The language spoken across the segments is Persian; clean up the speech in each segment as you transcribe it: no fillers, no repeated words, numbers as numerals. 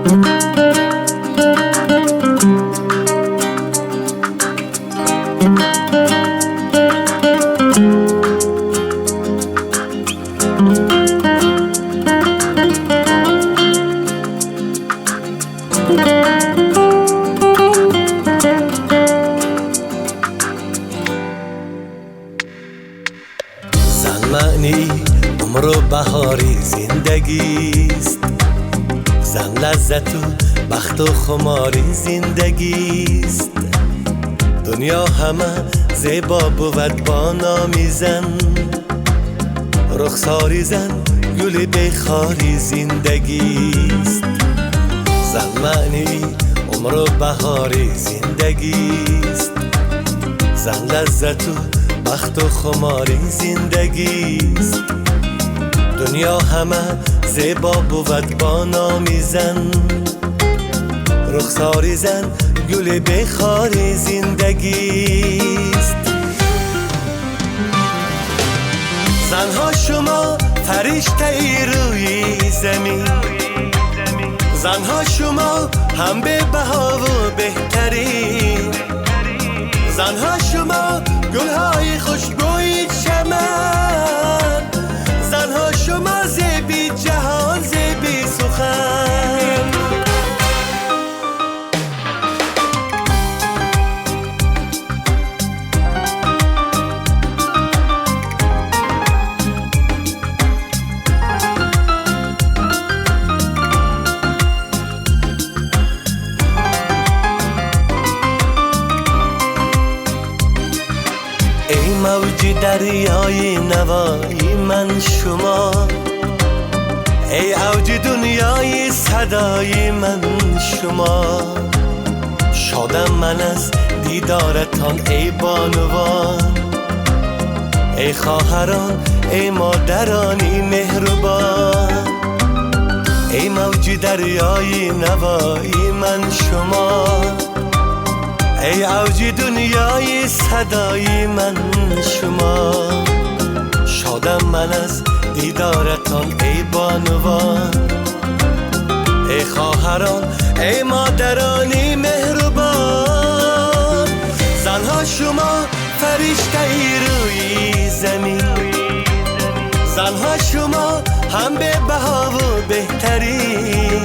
زن معنی عمر و بهاری زندگیست، زن لذت و بخت و خماری زندگیست. دنیا همه زیبا بود با نامی زن، رخساری زن گل بخاری زندگیست. زن معنی عمر و بهاری زندگیست، زن لذت و بخت و خماری زندگیست. دنیا همه زیبا بود با نامی زن، رخساری زن گل بخاری زندگیست. زنها شما فرشته ای روی زمین، زنها شما هم به بها و بهترین، زنها شما گلهای خوشبوی چمن، زنها شما زیبی جهان زیبی سخن. ای موج دریای نوایی من شما، ای اوج دنیای صدای من شما. شادم من از دیدارتان ای بانوان، ای خواهران ای مادرانی مهربان. ای موج دریای نوایی من شما، ای اوج دنیای صدای من شما. شادم من از دیدارتان ای بانوان، ای خواهران ای مادرانی مهربان. زنها شما فرشته ای روی زمین، زنها شما هم به بها و بهترین،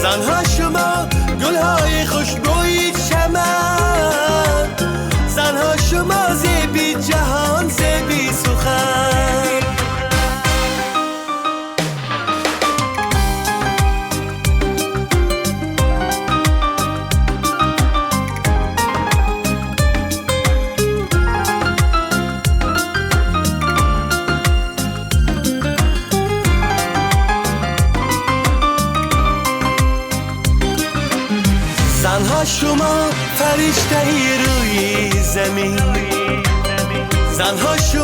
زنها شما گلهای خوشبوی چمن، زنها شما زیبی جهان زیبی سخن. زنها شما فرشته ای روی زمین، زنها شما